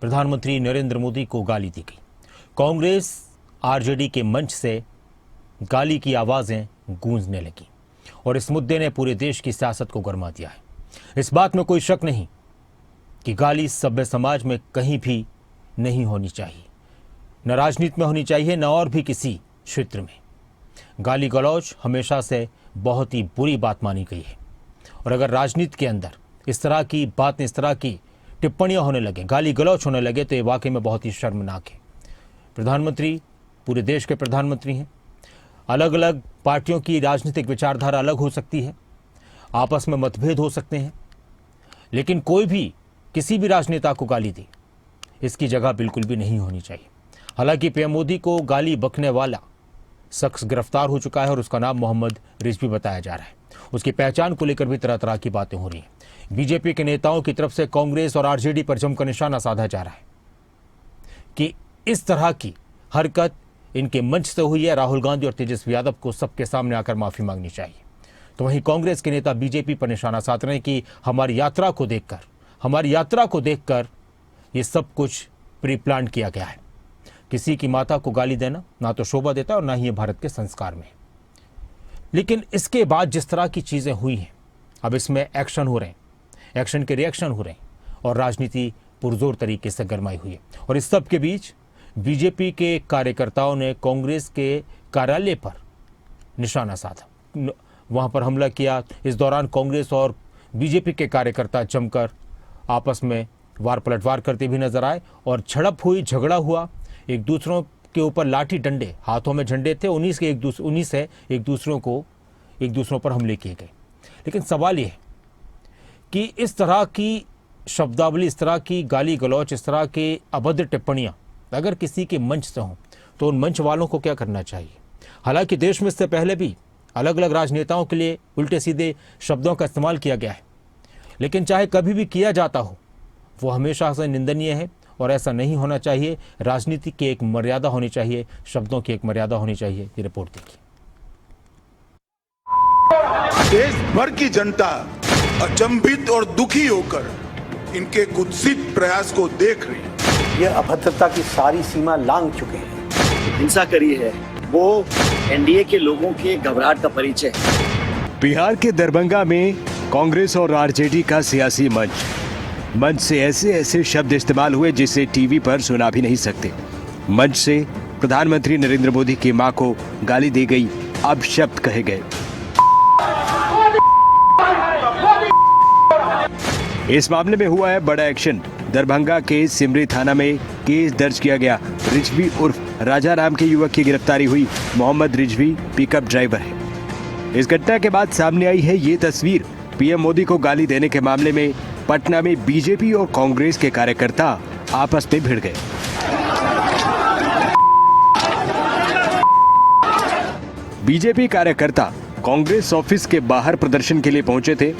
प्रधानमंत्री नरेंद्र मोदी को गाली दी गई। कांग्रेस आरजेडी के मंच से गाली की आवाजें गूंजने लगी और इस मुद्दे ने पूरे देश की सियासत को गरमा दिया है। इस बात में कोई शक नहीं कि गाली सभ्य समाज में कहीं भी नहीं होनी चाहिए, न राजनीति में होनी चाहिए, न और भी किसी क्षेत्र में। गाली गलौज हमेशा से बहुत ही बुरी बात मानी गई है और अगर राजनीति के अंदर इस तरह की बातें, इस तरह की टिप्पणियां होने लगे, गाली गलौज होने लगे, तो ये वाकई में बहुत ही शर्मनाक है। प्रधानमंत्री पूरे देश के प्रधानमंत्री हैं। अलग अलग पार्टियों की राजनीतिक विचारधारा अलग हो सकती है, आपस में मतभेद हो सकते हैं, लेकिन कोई भी किसी भी राजनेता को गाली दे, इसकी जगह बिल्कुल भी नहीं होनी चाहिए। हालांकि पीएम मोदी को गाली बकने वाला शख्स गिरफ्तार हो चुका है और उसका नाम मोहम्मद रिजवी बताया जा रहा है। उसकी पहचान को लेकर भी तरह तरह की बातें हो रही हैं। बीजेपी के नेताओं की तरफ से कांग्रेस और आरजेडी पर जमकर निशाना साधा जा रहा है कि इस तरह की हरकत इनके मंच से हुई है। राहुल गांधी और तेजस्वी यादव को सबके सामने आकर माफी मांगनी चाहिए। तो वहीं कांग्रेस के नेता बीजेपी पर निशाना साध रहे हैं कि हमारी यात्रा को देखकर ये सब कुछ प्री प्लान किया गया है। किसी की माता को गाली देना ना तो शोभा देता और ना ही ये भारत के संस्कार में। लेकिन इसके बाद जिस तरह की चीजें हुई हैं, अब इसमें एक्शन हो रहे हैं, एक्शन के रिएक्शन हो रहे हैं और राजनीति पुरजोर तरीके से गरमाई हुई है। और इस सब के बीच बीजेपी के कार्यकर्ताओं ने कांग्रेस के कार्यालय पर निशाना साधा, वहां पर हमला किया। इस दौरान कांग्रेस और बीजेपी के कार्यकर्ता जमकर आपस में वार पलटवार करते भी नजर आए और झड़प हुई, झगड़ा हुआ। एक दूसरों के ऊपर लाठी डंडे, हाथों में झंडे थे, उन्हीं से एक दूसरों पर हमले किए गए। लेकिन सवाल यह है कि इस तरह की शब्दावली, इस तरह की गाली गलौच, इस तरह के अभद्र टिप्पणियां अगर किसी के मंच से हों तो उन मंच वालों को क्या करना चाहिए। हालांकि देश में इससे पहले भी अलग अलग राजनेताओं के लिए उल्टे सीधे शब्दों का इस्तेमाल किया गया है, लेकिन चाहे कभी भी किया जाता हो वो हमेशा से निंदनीय है और ऐसा नहीं होना चाहिए। राजनीति की एक मर्यादा होनी चाहिए, शब्दों की एक मर्यादा होनी चाहिए। ये रिपोर्ट देखिए। देश भर की जनता अचंभित और दुखी होकर इनके कुत्सित प्रयास को देख रही है। ये अभद्रता की सारी सीमा लांघ चुके हैं। हिंसा करी है वो एनडीए के लोगों के घबराहट का परिचय है। बिहार के दरभंगा में कांग्रेस और आरजेडी का सियासी मंच से ऐसे शब्द इस्तेमाल हुए जिसे टीवी पर सुना भी नहीं सकते। मंच से प्रधानमंत्री नरेंद्र मोदी की मां को गाली दी गई, अब शब्द कहे गए। इस मामले में हुआ है बड़ा एक्शन। दरभंगा के सिमरी थाना में केस दर्ज किया गया। रिजवी उर्फ राजा नाम के युवक की गिरफ्तारी हुई। मोहम्मद रिजवी पिकअप ड्राइवर है। इस घटना के बाद सामने आई है ये तस्वीर। पीएम मोदी को गाली देने के मामले में पटना में बीजेपी और कांग्रेस के कार्यकर्ता आपस में भिड़ गए। बीजेपी कार्यकर्ता कांग्रेस ऑफिस के बाहर प्रदर्शन के लिए पहुंचे थे।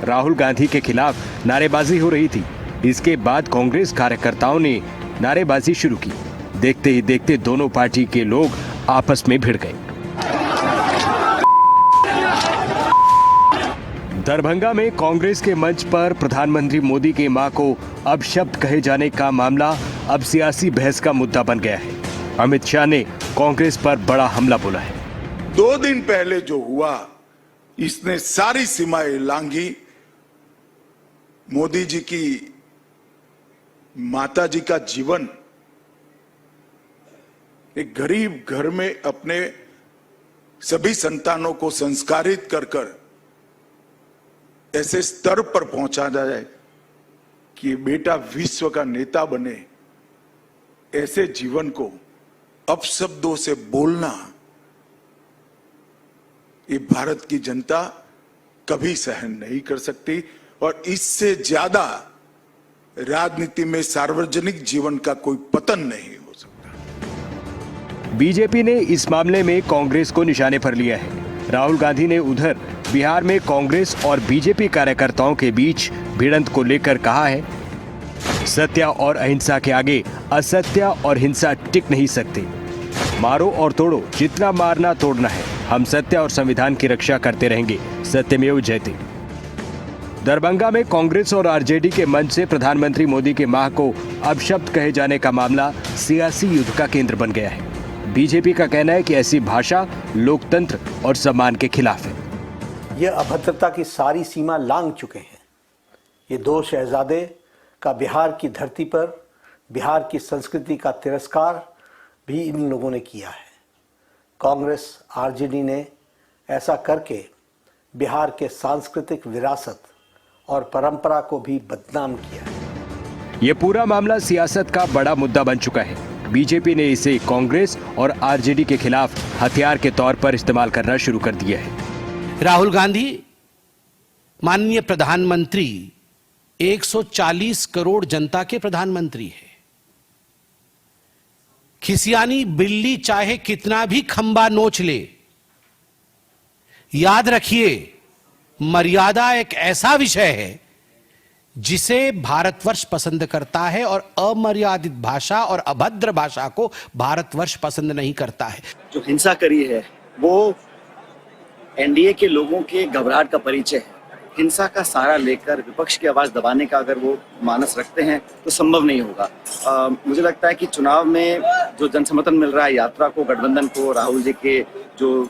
राहुल गांधी के खिलाफ नारेबाजी हो रही थी। इसके बाद कांग्रेस कार्यकर्ताओं ने नारेबाजी शुरू की। देखते ही देखते दोनों पार्टी के लोग आपस में भिड़ गए। दरभंगा में कांग्रेस के मंच पर प्रधानमंत्री मोदी की मां को अब शब्द कहे जाने का मामला अब सियासी बहस का मुद्दा बन गया है। अमित शाह ने कांग्रेस पर बड़ा हमला बोला है। 2 दिन पहले जो हुआ, इसने सारी सीमाएं लांघी। मोदी जी की माता जी का जीवन, एक गरीब घर में अपने सभी संतानों को संस्कारित कर ऐसे स्तर पर पहुंचा जाए कि बेटा विश्व का नेता बने, ऐसे जीवन को अपशब्दों से बोलना, ये भारत की जनता कभी सहन नहीं कर सकती। और इससे ज्यादा राजनीति में सार्वजनिक जीवन का कोई पतन नहीं हो सकता। बीजेपी ने इस मामले में कांग्रेस को निशाने पर लिया है। राहुल गांधी ने उधर बिहार में कांग्रेस और बीजेपी कार्यकर्ताओं के बीच भिड़ंत को लेकर कहा है, सत्य और अहिंसा के आगे असत्य और हिंसा टिक नहीं सकते। मारो और तोड़ो, जितना मारना तोड़ना है। हम सत्य और संविधान की रक्षा करते रहेंगे। सत्यमेव जयते। दरभंगा में कांग्रेस और आरजेडी के मंच से प्रधानमंत्री मोदी के मां को अपशब्द कहे जाने का मामला सियासी युद्ध का केंद्र बन गया है। बीजेपी का कहना है कि ऐसी भाषा लोकतंत्र और सम्मान के खिलाफ है। ये अभद्रता की सारी सीमा लांघ चुके हैं। ये दो शहजादे का बिहार की धरती पर बिहार की संस्कृति का तिरस्कार भी इन लोगों ने किया है। कांग्रेस आरजेडी ने ऐसा करके बिहार के सांस्कृतिक विरासत और परंपरा को भी बदनाम किया है। ये पूरा मामला सियासत का बड़ा मुद्दा बन चुका है। बीजेपी ने इसे कांग्रेस और आरजेडी के खिलाफ हथियार के तौर पर इस्तेमाल करना शुरू कर दिया है। राहुल गांधी माननीय प्रधानमंत्री 140 करोड़ जनता के प्रधानमंत्री है। खिसियानी बिल्ली चाहे कितना भी खंबा नोच ले, याद रखिए मर्यादा एक ऐसा विषय है जिसे भारतवर्ष पसंद करता है और अमर्यादित भाषा और अभद्र भाषा को भारतवर्ष पसंद नहीं करता है। जो हिंसा करी है वो एनडीए के लोगों के घबराहट का परिचय है। हिंसा का सहारा लेकर विपक्ष की आवाज दबाने का अगर वो मानस रखते हैं तो संभव नहीं होगा। मुझे लगता है कि चुनाव में जो जनसमर्थन मिल रहा है यात्रा को, गठबंधन को, राहुल जी के जो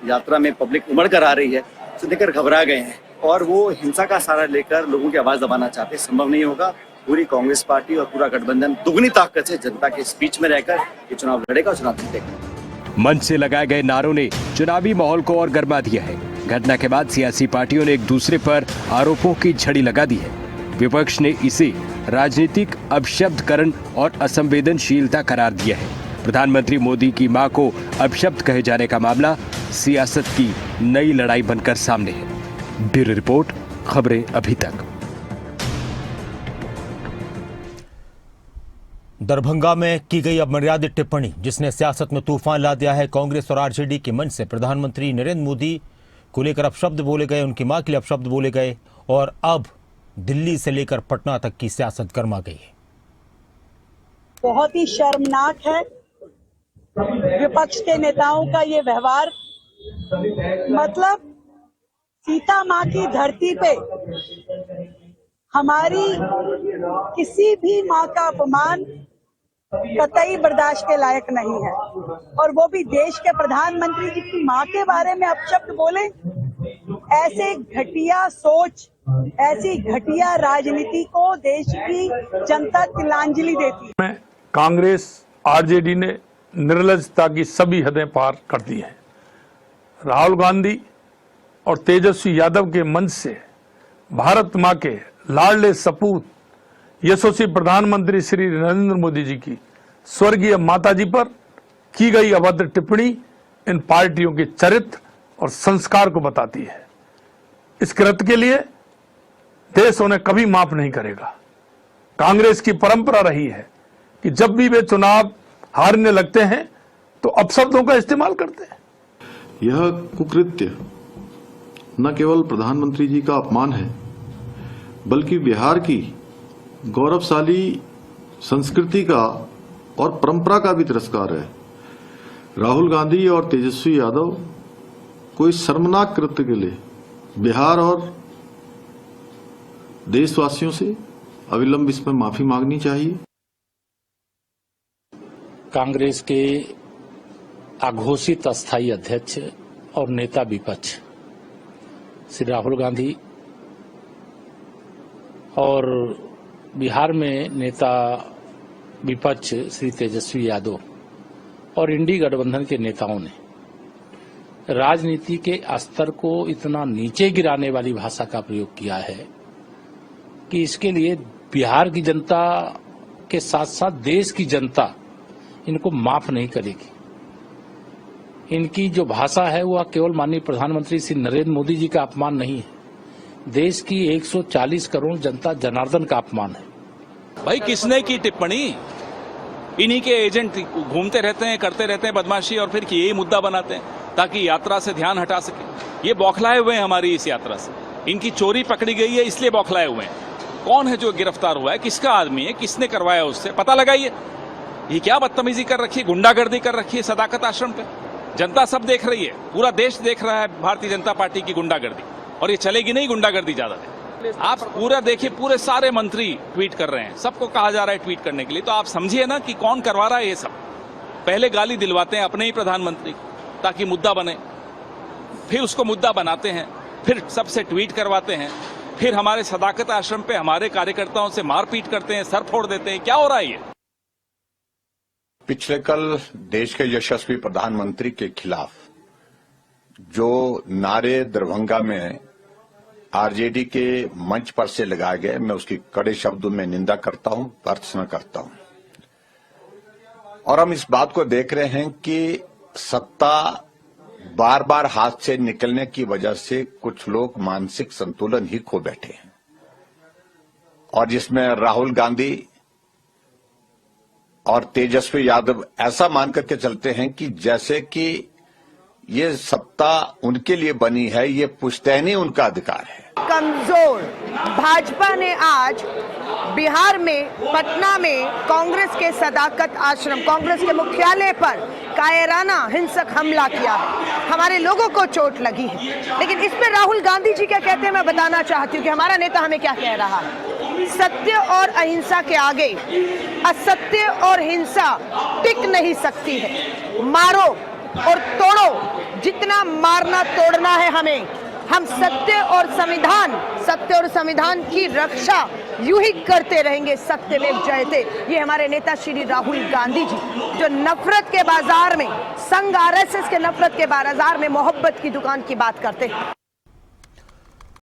यात्रा में पब्लिक उमड़ कर आ रही है, उसे देखकर घबरा गए हैं और वो हिंसा का सहारा लेकर लोगों की आवाज दबाना चाहते हैं। संभव नहीं होगा। पूरी कांग्रेस पार्टी और पूरा गठबंधन दुगनी ताकत से जनता के बीच में रहकर ये चुनाव लड़ेगा और चुनाव जीतेगा। मंच से लगाए गए नारों ने चुनावी माहौल को और गर्मा दिया है। घटना के बाद सियासी पार्टियों ने एक दूसरे पर आरोपों की झड़ी लगा दी है। विपक्ष ने इसे राजनीतिक अपशब्दकरण और असंवेदनशीलता करार दिया है। प्रधानमंत्री मोदी की मां को अपशब्द कहे जाने का मामला सियासत की नई लड़ाई बनकर सामने है। ब्यूरो रिपोर्ट, खबरें अभी तक। दरभंगा में की गई अमर्यादित टिप्पणी जिसने सियासत में तूफान ला दिया है। कांग्रेस और आरजेडी के मंच से प्रधानमंत्री नरेंद्र मोदी को लेकर अपशब्द बोले गए, उनकी मां के लिए अपशब्द बोले गए और अब दिल्ली से लेकर पटना तक की सियासत गर्मा गई है। बहुत ही शर्मनाक है विपक्ष के नेताओं का ये व्यवहार। मतलब सीता माँ की धरती पे हमारी किसी भी माँ का अपमान कतई बर्दाश्त के लायक नहीं है और वो भी देश के प्रधानमंत्री जी की माँ के बारे में अपशब्द बोले। ऐसे घटिया सोच, ऐसी घटिया राजनीति को देश की जनता तिलांजलि देती है। कांग्रेस आरजेडी ने निर्लजता की सभी हदें पार कर दी हैं। राहुल गांधी और तेजस्वी यादव के मंच से भारत मां के लाडले सपूत यशस्वी प्रधानमंत्री श्री नरेंद्र मोदी जी की स्वर्गीय माता जी पर की गई अभद्र टिप्पणी इन पार्टियों के चरित्र और संस्कार को बताती है। इस कृत्य के लिए देश उन्हें कभी माफ नहीं करेगा। कांग्रेस की परंपरा रही है कि जब भी वे चुनाव हारने लगते हैं तो अपशब्दों का इस्तेमाल करते हैं। यह कुकृत्य न केवल प्रधानमंत्री जी का अपमान है बल्कि बिहार की गौरवशाली संस्कृति का और परंपरा का भी तिरस्कार है। राहुल गांधी और तेजस्वी यादव को इस शर्मनाक कृत्य के लिए बिहार और देशवासियों से अविलंब इसमें माफी मांगनी चाहिए। कांग्रेस के अघोषित अस्थायी अध्यक्ष और नेता विपक्ष श्री राहुल गांधी और बिहार में नेता विपक्ष श्री तेजस्वी यादव और इंडी गठबंधन के नेताओं ने राजनीति के स्तर को इतना नीचे गिराने वाली भाषा का प्रयोग किया है कि इसके लिए बिहार की जनता के साथ साथ देश की जनता इनको माफ नहीं करेगी। इनकी जो भाषा है वह केवल माननीय प्रधानमंत्री श्री नरेंद्र मोदी जी का अपमान नहीं है, देश की 140 करोड़ जनता जनार्दन का अपमान है। भाई किसने की टिप्पणी? इन्हीं के एजेंट घूमते रहते हैं, करते रहते हैं बदमाशी और फिर यही मुद्दा बनाते हैं ताकि यात्रा से ध्यान हटा सके। ये बौखलाए हुए हैं हमारी इस यात्रा से। इनकी चोरी पकड़ी गई है इसलिए बौखलाए हुए हैं। कौन है जो गिरफ्तार हुआ है, किसका आदमी है, किसने करवाया, उससे पता लगाइए। ये क्या बदतमीजी कर रखी है, गुंडागर्दी कर रखी है सदाकत आश्रम पे। जनता सब देख रही है, पूरा देश देख रहा है भारतीय जनता पार्टी की गुंडागर्दी, और ये चलेगी नहीं गुंडागर्दी ज्यादा देर। आप पूरा देखिए, पूरे सारे मंत्री ट्वीट कर रहे हैं, सबको कहा जा रहा है ट्वीट करने के लिए। तो आप समझिए ना कि कौन करवा रहा है ये सब। पहले गाली दिलवाते हैं अपने ही प्रधानमंत्री ताकि मुद्दा बने, फिर उसको मुद्दा बनाते हैं, फिर सबसे ट्वीट करवाते हैं, फिर हमारे सदाकत आश्रम पे हमारे कार्यकर्ताओं से मारपीट करते हैं, सर फोड़ देते हैं। क्या हो रहा है ये? पिछले कल देश के यशस्वी प्रधानमंत्री के खिलाफ जो नारे दरभंगा में आरजेडी के मंच पर से लगाए गए, मैं उसकी कड़े शब्दों में निंदा करता हूं, भर्त्सना करता हूं। और हम इस बात को देख रहे हैं कि सत्ता बार बार हाथ से निकलने की वजह से कुछ लोग मानसिक संतुलन ही खो बैठे हैं, और जिसमें राहुल गांधी और तेजस्वी यादव ऐसा मान करके चलते हैं कि जैसे कि ये सत्ता उनके लिए बनी है, ये पुश्तैनी उनका अधिकार है। कमजोर भाजपा ने आज बिहार में पटना में कांग्रेस के सदाकत आश्रम, कांग्रेस के मुख्यालय पर कायराना हिंसक हमला किया है। हमारे लोगों को चोट लगी है, लेकिन इस पर राहुल गांधी जी क्या कहते हैं मैं बताना चाहती हूँ कि हमारा नेता हमें क्या कह रहा है। सत्य और अहिंसा के आगे असत्य और हिंसा टिक नहीं सकती है। मारो और तोड़ो, जितना मारना तोड़ना है हमें। हम सत्य और संविधान की रक्षा यूं ही करते रहेंगे। सत्यमेव जयते। ये हमारे नेता श्री राहुल गांधी जी, जो नफरत के बाजार में, संघ आरएसएस के नफरत के बाजार में मोहब्बत की दुकान की बात करते हैं।